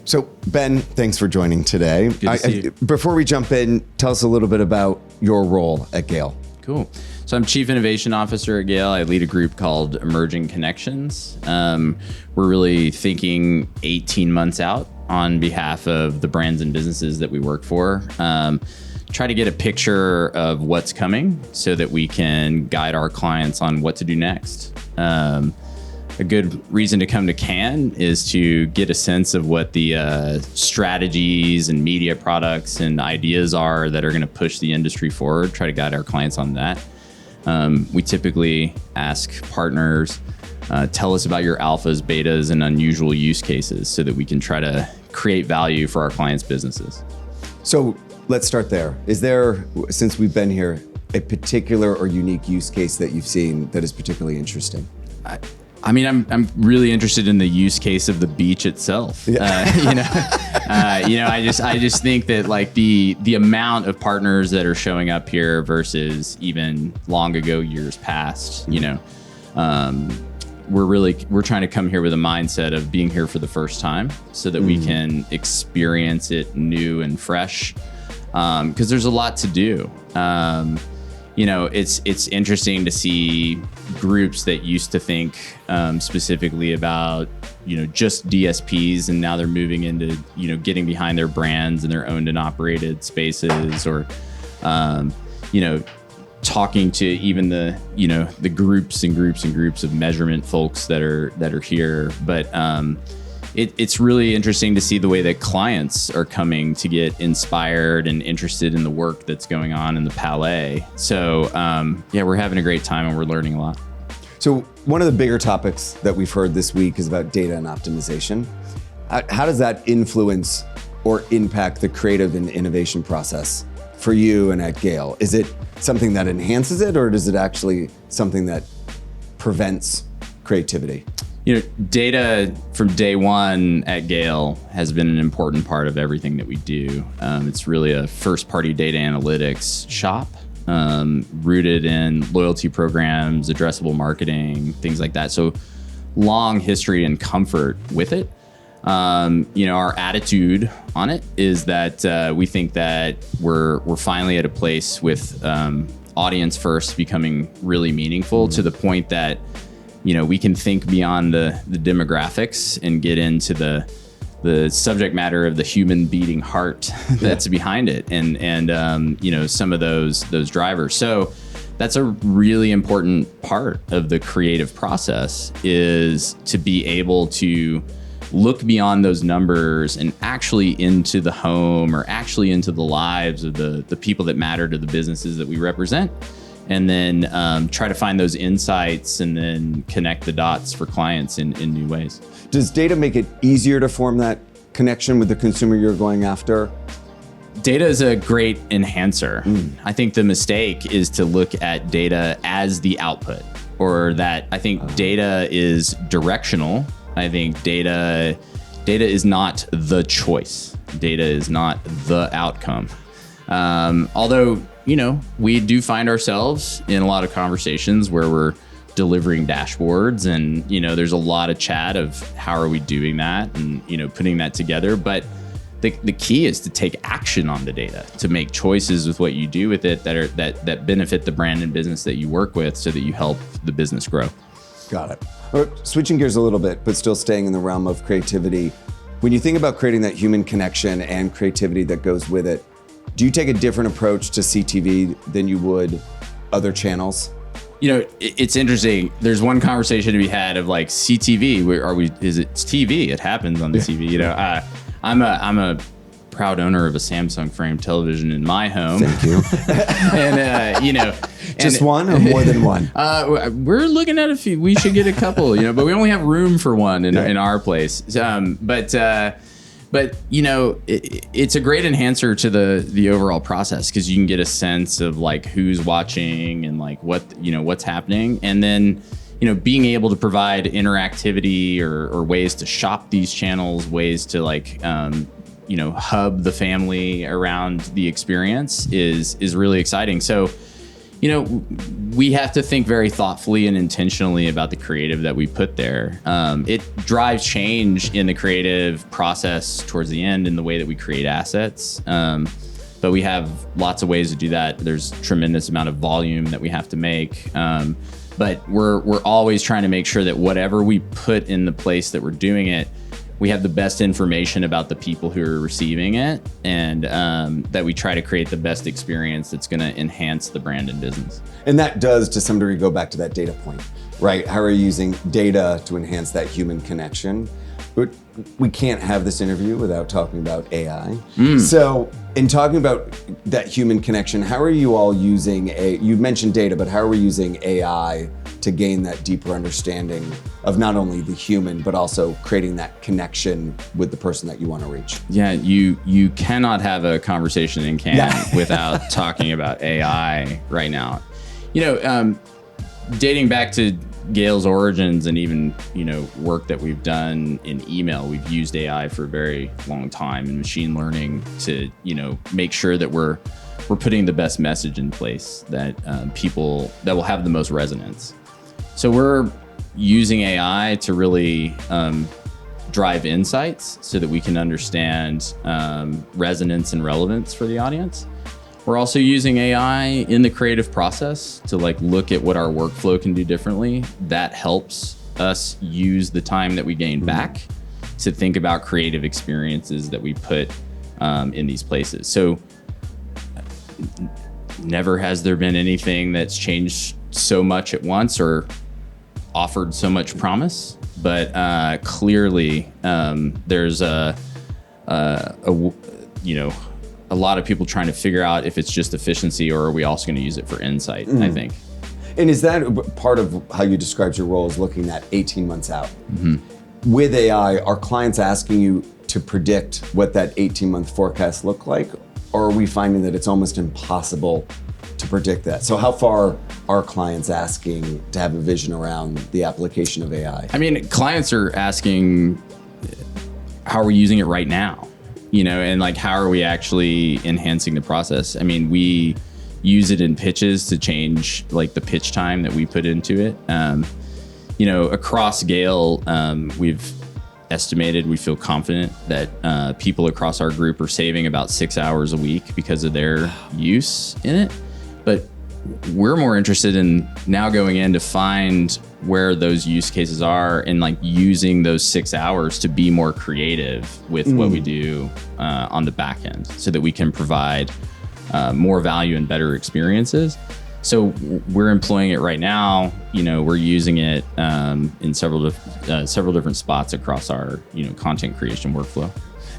So Ben, thanks for joining today. Good to see you. Before we jump in, tell us a little bit about your role at GALE. Cool. So I'm Chief Innovation Officer at GALE. I lead a group called Emerging Connections. We're really thinking 18 months out on behalf of the brands and businesses that we work for. Try to get a picture of what's coming so that we can guide our clients on what to do next. A good reason to come to Cannes is to get a sense of what the strategies and media products and ideas are that are going to push the industry forward, try to guide our clients on that. We typically ask partners, tell us about your alphas, betas, and unusual use cases so that we can try to create value for our clients' businesses. So let's start there. Is there, since we've been here, a particular or unique use case that you've seen that is particularly interesting? I mean, I'm really interested in the use case of the beach itself. Yeah. I just think that like the amount of partners that are showing up here versus even long ago, years past, we're trying to come here with a mindset of being here for the first time so that we can experience it new and fresh. Because there's a lot to do. It's interesting to see groups that used to think specifically about, just DSPs, and now they're moving into, getting behind their brands and their owned and operated spaces, or, talking to even the groups and groups of measurement folks that are here. But it's really interesting to see the way that clients are coming to get inspired and interested in the work that's going on in the Palais. So we're having a great time and we're learning a lot. So one of the bigger topics that we've heard this week is about data and optimization. How does that influence or impact the creative and innovation process for you and at GALE? Is it something that enhances it, or is it actually something that prevents creativity? Data from day one at GALE has been an important part of everything that we do. It's really a first-party data analytics shop, rooted in loyalty programs, addressable marketing, things like that. So long history and comfort with it. Our attitude on it is that we think that we're finally at a place with audience first becoming really meaningful to the point that we can think beyond the demographics and get into the subject matter of the human beating heart that's behind it, and some of those drivers. So that's a really important part of the creative process, is to be able to look beyond those numbers and actually into the home, or actually into the lives of the people that matter to the businesses that we represent. And then try to find those insights and then connect the dots for clients in new ways. Does data make it easier to form that connection with the consumer you're going after? Data is a great enhancer. I think the mistake is to look at data as the output, or that I think data is directional. I think data is not the choice. Data is not the outcome. Although, we do find ourselves in a lot of conversations where we're delivering dashboards, and, there's a lot of chat of how are we doing that and, putting that together. But the key is to take action on the data, to make choices with what you do with it that benefit the brand and business that you work with, so that you help the business grow. Got it. Switching gears a little bit, but still staying in the realm of creativity. When you think about creating that human connection and creativity that goes with it, do you take a different approach to CTV than you would other channels? It's interesting. There's one conversation to be had of like CTV. It's TV. It happens on the TV. I'm a proud owner of a Samsung frame television in my home. Thank you. And just one or more than one? We're looking at a few. We should get a couple. But we only have room for one in our place. But it's a great enhancer to the overall process, because you can get a sense of like who's watching and like what's happening, and then being able to provide interactivity or ways to shop these channels, ways to like hub the family around the experience is really exciting. So We have to think very thoughtfully and intentionally about the creative that we put there. It drives change in the creative process towards the end in the way that we create assets. But we have lots of ways to do that. There's tremendous amount of volume that we have to make. But we're always trying to make sure that whatever we put in the place that we're doing it, we have the best information about the people who are receiving it, and that we try to create the best experience that's going to enhance the brand and business. And that does, to some degree, go back to that data point, right? How are you using data to enhance that human connection? But we can't have this interview without talking about AI. So in talking about that human connection, how are you all using you mentioned data, but how are we using AI to gain that deeper understanding of not only the human, but also creating that connection with the person that you want to reach? Yeah, you cannot have a conversation in Cannes without talking about AI right now. Dating back to GALE's origins and even, work that we've done in email, we've used AI for a very long time and machine learning to, make sure that we're putting the best message in place that people that will have the most resonance. So we're using AI to really drive insights so that we can understand resonance and relevance for the audience. We're also using AI in the creative process to look at what our workflow can do differently. That helps us use the time that we gain back to think about creative experiences that we put in these places. So never has there been anything that's changed so much at once or offered so much promise, but clearly there's a lot of people trying to figure out if it's just efficiency or are we also going to use it for insight, I think. And is that part of how you described your role, is looking at 18 months out? With AI, are clients asking you to predict what that 18-month forecast look like? Or are we finding that it's almost impossible to predict that? So how far are clients asking to have a vision around the application of AI? I mean, clients are asking, how are we using it right now? And how are we actually enhancing the process? I mean, we use it in pitches to change the pitch time that we put into it. Across GALE, we've estimated, we feel confident that people across our group are saving about 6 hours a week because of their use in it. But we're more interested in now going in to find where those use cases are and using those 6 hours to be more creative with what we do on the back end so that we can provide more value and better experiences. So we're employing it right now. We're using it in several different spots across our content creation workflow.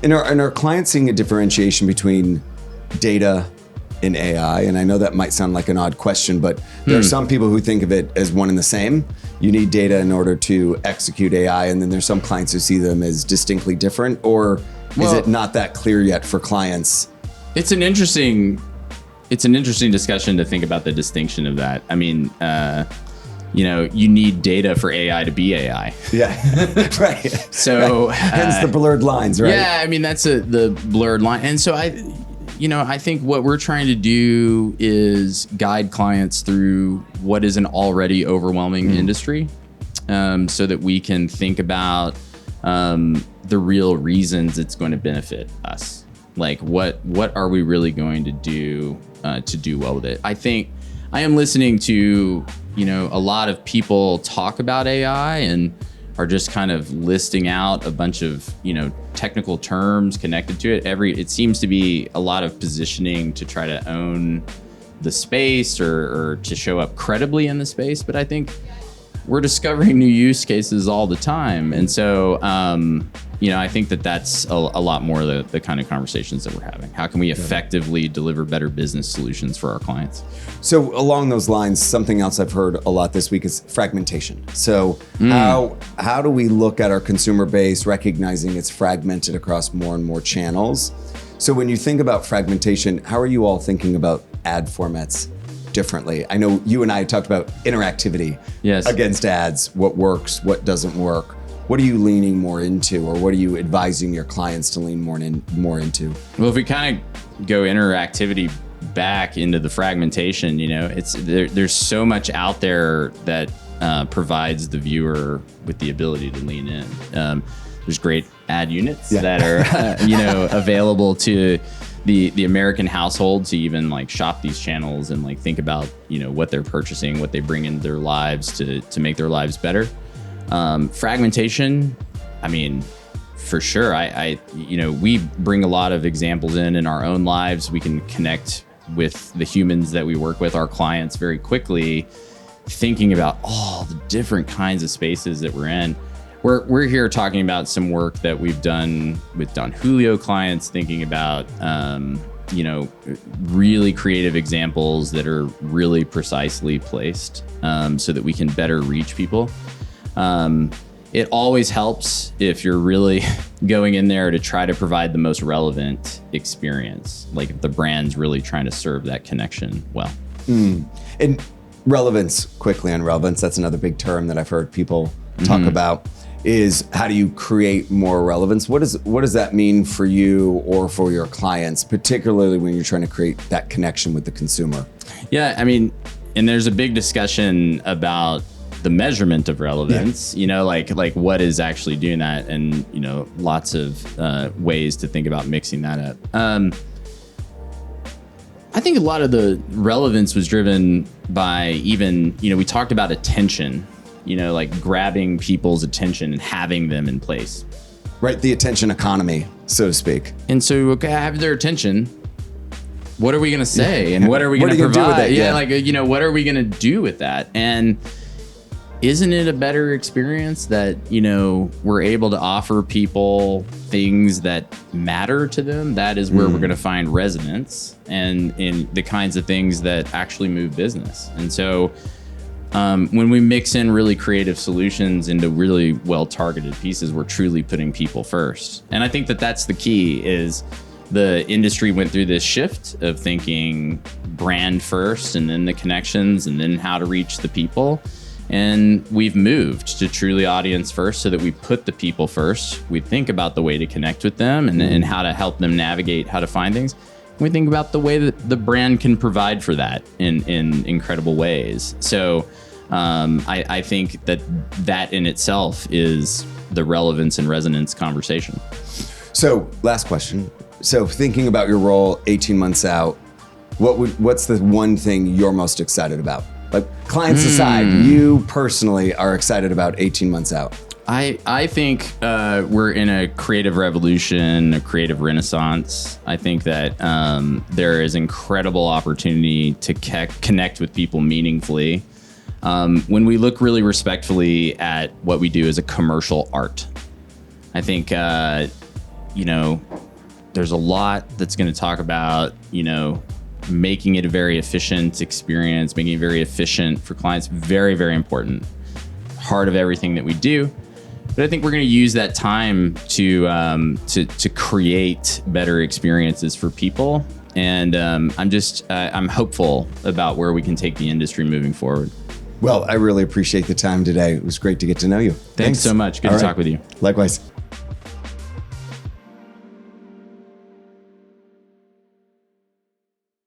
And are clients seeing a differentiation between data and AI? And I know that might sound like an odd question, but there are some people who think of it as one and the same. You need data in order to execute AI, and then there's some clients who see them as distinctly different. Or is it not that clear yet for clients? It's an interesting discussion to think about the distinction of that. I mean, you need data for AI to be AI. Yeah, right. So hence the blurred lines, right? Yeah, I mean that's the blurred line, and so I think what we're trying to do is guide clients through what is an already overwhelming industry, so that we can think about the real reasons it's going to benefit us. What are we really going to do well with it? I think I am listening to a lot of people talk about AI and are just kind of listing out a bunch of technical terms connected to it. It seems to be a lot of positioning to try to own the space or to show up credibly in the space. But I think we're discovering new use cases all the time, and so I think that's a lot more the kind of conversations that we're having. How can we effectively deliver better business solutions for our clients? So along those lines, something else I've heard a lot this week is fragmentation. So how do we look at our consumer base, recognizing it's fragmented across more and more channels? So when you think about fragmentation, how are you all thinking about ad formats differently? I know you and I talked about interactivity against ads, what works, what doesn't work. What are you leaning more into, or what are you advising your clients to lean more into? Well, if we kind of go interactivity back into the fragmentation, it's there's so much out there that provides the viewer with the ability to lean in. There's great ad units that are available to the American household to even like shop these channels and like think about what they're purchasing, what they bring into their lives to make their lives better. Fragmentation, I mean, for sure. We bring a lot of examples in our own lives. We can connect with the humans that we work with, our clients, very quickly, thinking about all the different kinds of spaces that we're in. We're here talking about some work that we've done with Don Julio clients, thinking about really creative examples that are really precisely placed, so that we can better reach people. It always helps if you're really going in there to try to provide the most relevant experience, like if the brand's really trying to serve that connection well. And relevance, quickly on relevance, that's another big term that I've heard people talk about, is how do you create more relevance? What does that mean for you or for your clients, particularly when you're trying to create that connection with the consumer? Yeah, I mean, and there's a big discussion about the measurement of relevance, like what is actually doing that, and lots of ways to think about mixing that up. I think a lot of the relevance was driven by even, we talked about attention, like grabbing people's attention and having them in place. Right, the attention economy, so to speak. And so, okay, I have their attention. What are we going to say? And what are we going to provide? Do with that? What are we going to do with that? And isn't it a better experience that, we're able to offer people things that matter to them? That is where we're going to find resonance and in the kinds of things that actually move business. And so when we mix in really creative solutions into really well-targeted pieces, we're truly putting people first. And I think that that's the key. Is the industry went through this shift of thinking brand first, and then the connections, and then how to reach the people. And we've moved to truly audience first, so that we put the people first. We think about the way to connect with them and how to help them navigate how to find things. And we think about the way that the brand can provide for that in incredible ways. So I think that in itself is the relevance and resonance conversation. So last question. So thinking about your role 18 months out, what's the one thing you're most excited about? Like, clients aside, you personally are excited about 18 months out. I think we're in a creative revolution, a creative renaissance. I think that there is incredible opportunity to connect with people meaningfully. When we look really respectfully at what we do as a commercial art, I think, there's a lot that's going to talk about, making it a very efficient experience, making it very efficient for clients. Very, very important. Heart of everything that we do. But I think we're going to use that time to create better experiences for people. And I'm hopeful about where we can take the industry moving forward. Well, I really appreciate the time today. It was great to get to know you. Thanks so much. Good to talk with you. Likewise.